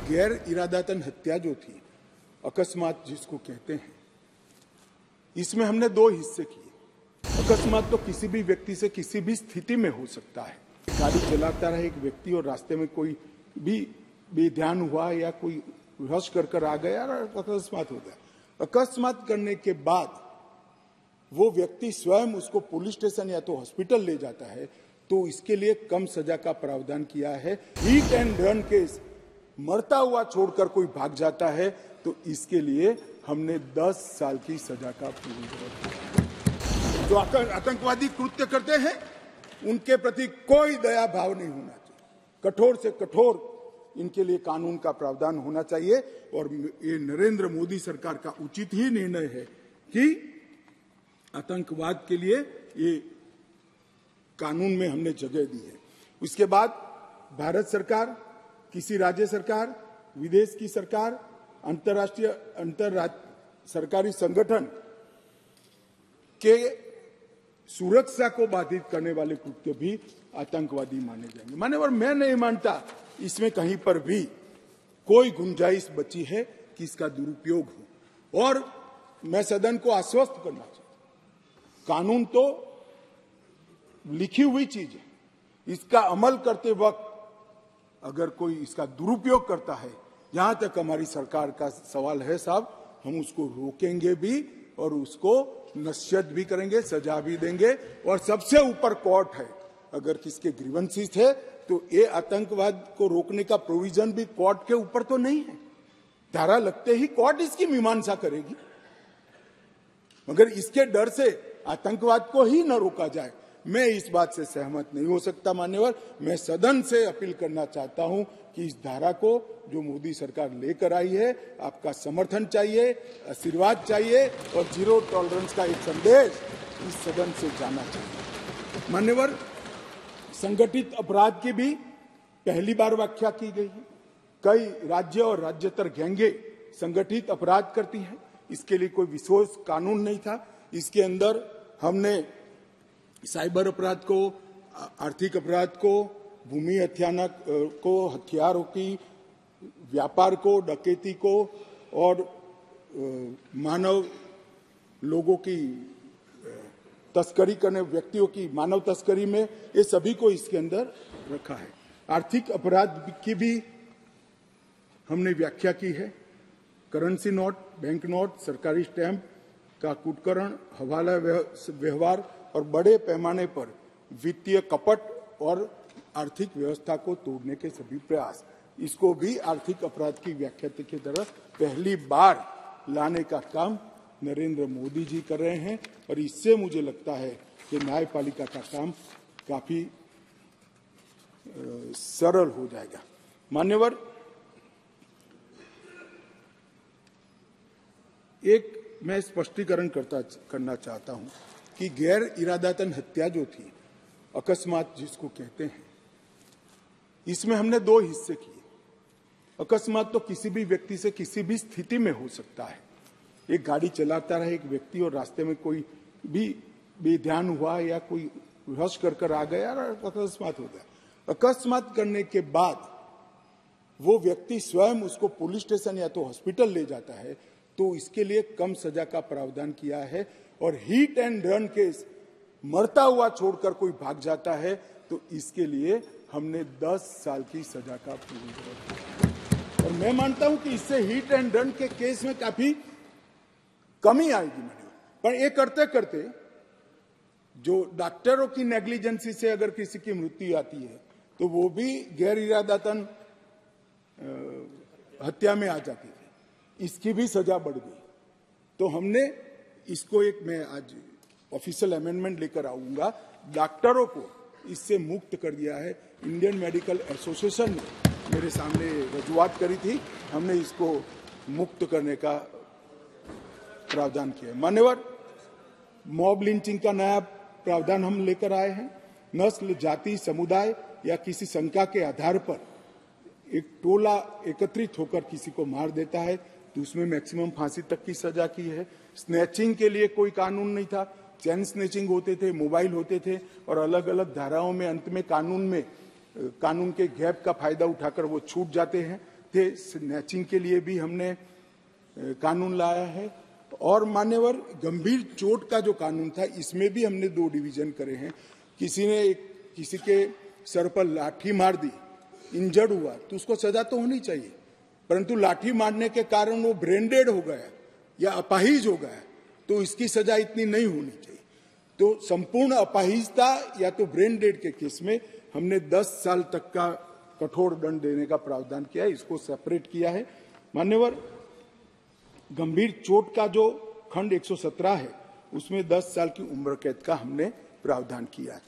गैर इरादतन हत्या जो थी, अकस्मात जिसको कहते हैं, इसमें हमने दो हिस्से किए। अकस्मात तो किसी भी व्यक्ति से किसी भी स्थिति में हो सकता है। गाड़ी चलाता रहे एक व्यक्ति और रास्ते में कोई भी बेध्यान हुआ या कोई रश कर आ गया और अकस्मात हो गया। अकस्मात करने के बाद वो व्यक्ति स्वयं उसको पुलिस स्टेशन या तो हॉस्पिटल ले जाता है, तो इसके लिए कम सजा का प्रावधान किया है। हिट एंड रन केस, मरता हुआ छोड़कर कोई भाग जाता है, तो इसके लिए हमने 10 साल की सजा का प्रावधान किया। जो आतंकवादी कृत्य करते हैं उनके प्रति कोई दया भाव नहीं होना चाहिए। कठोर से कठोर इनके लिए कानून का प्रावधान होना चाहिए। और ये नरेंद्र मोदी सरकार का उचित ही निर्णय है कि आतंकवाद के लिए ये कानून में हमने जगह दी है। उसके बाद भारत सरकार, किसी राज्य सरकार, विदेश की सरकार, अंतर्राष्ट्रीय सरकारी संगठन के सुरक्षा को बाधित करने वाले कृत्य भी आतंकवादी माने जाएंगे। मान्यवर, मैं नहीं मानता इसमें कहीं पर भी कोई गुंजाइश बची है कि इसका दुरुपयोग हो। और मैं सदन को आश्वस्त करना चाहता हूं, कानून तो लिखी हुई चीज है, इसका अमल करते वक्त अगर कोई इसका दुरुपयोग करता है, यहां तक हमारी सरकार का सवाल है साहब, हम उसको रोकेंगे भी और उसको नसीहत भी करेंगे, सजा भी देंगे। और सबसे ऊपर कोर्ट है। अगर किसके ग्रीवेंसेस है तो ये आतंकवाद को रोकने का प्रोविजन भी कोर्ट के ऊपर तो नहीं है। धारा लगते ही कोर्ट इसकी मीमांसा करेगी, मगर इसके डर से आतंकवाद को ही न रोका जाए, मैं इस बात से सहमत नहीं हो सकता। मान्यवर, मैं सदन से अपील करना चाहता हूं कि इस धारा को जो मोदी सरकार लेकर आई है, आपका समर्थन चाहिए, आशीर्वाद चाहिए और जीरो टॉलरेंस का एक संदेश इस सदन से जाना चाहिए। मान्यवर, संगठित अपराध की भी पहली बार व्याख्या की गई है। कई राज्य और राज्यतर गैंगे संगठित अपराध करती हैं, इसके लिए कोई विशेष कानून नहीं था। इसके अंदर हमने साइबर अपराध को, आर्थिक अपराध को, भूमि हत्याना को, हथियारों की व्यापार को, डकैती को और मानव लोगों की तस्करी करने व्यक्तियों की मानव तस्करी में, ये सभी को इसके अंदर रखा है। आर्थिक अपराध की भी हमने व्याख्या की है। करेंसी नोट, बैंक नोट, सरकारी स्टैंप का कुटकरण, हवाला व्यवहार और बड़े पैमाने पर वित्तीय कपट और आर्थिक व्यवस्था को तोड़ने के सभी प्रयास, इसको भी आर्थिक अपराध की व्याख्या की तरफ पहली बार लाने का काम नरेंद्र मोदी जी कर रहे हैं। और इससे मुझे लगता है कि न्यायपालिका का काम काफी सरल हो जाएगा। मान्यवर, एक मैं स्पष्टीकरण करना चाहता हूं कि गैर इरादतन हत्या जो थी, अकस्मात जिसको कहते हैं, इसमें हमने दो हिस्से किए। अकस्मात तो किसी भी व्यक्ति से किसी भी स्थिति में हो सकता है। एक गाड़ी चलाता रहे एक व्यक्ति और रास्ते में कोई भी बेध्यान हुआ या कोई रश कर आ गया और अकस्मात हो गया। अकस्मात करने के बाद वो व्यक्ति स्वयं उसको पुलिस स्टेशन या तो हॉस्पिटल ले जाता है, तो इसके लिए कम सजा का प्रावधान किया है। और हिट एंड रन केस, मरता हुआ छोड़कर कोई भाग जाता है, तो इसके लिए हमने 10 साल की सजा का प्रावधान किया। और मैं मानता हूं कि इससे हिट एंड रन के केस में काफी कमी आएगी। पर ये करते करते जो डॉक्टरों की नेग्लिजेंसी से अगर किसी की मृत्यु आती है, तो वो भी गैर इरादतन हत्या में आ जाती थी, इसकी भी सजा बढ़ गई। तो हमने इसको एक, मैं आज ऑफिशियल अमेंडमेंट लेकर आऊंगा, डॉक्टरों को इससे मुक्त कर दिया है। इंडियन मेडिकल एसोसिएशन ने मेरे सामने रजूआत करी थी, हमने इसको मुक्त करने का प्रावधान किया। मान्यवर, मॉब लिंचिंग का नया प्रावधान हम लेकर आए हैं। नस्ल, जाति, समुदाय या किसी शंका के आधार पर एक टोला एकत्रित होकर किसी को मार देता है, तो उसमें मैक्सिमम फांसी तक की सजा की है। स्नैचिंग के लिए कोई कानून नहीं था, चैन स्नैचिंग होते थे, मोबाइल होते थे और अलग अलग धाराओं में अंत में कानून के गैप का फायदा उठाकर वो छूट जाते हैं। थे, स्नैचिंग के लिए भी हमने कानून लाया है। और मान्यवर, गंभीर चोट का जो कानून था, इसमें भी हमने 2 डिवीजन करे हैं। किसी के सर पर लाठी मार दी, इंजर्ड हुआ, तो उसको सजा तो होनी चाहिए, परंतु लाठी मारने के कारण वो ब्रेन डेड हो गया या अपाहिज हो गया, तो इसकी सजा इतनी नहीं होनी चाहिए। तो संपूर्ण अपाहिजता या तो ब्रेन डेड के केस में हमने 10 साल तक का कठोर दंड देने का प्रावधान किया है, इसको सेपरेट किया है। मान्यवर, गंभीर चोट का जो खंड 117 है, उसमें 10 साल की उम्र कैद का हमने प्रावधान किया है।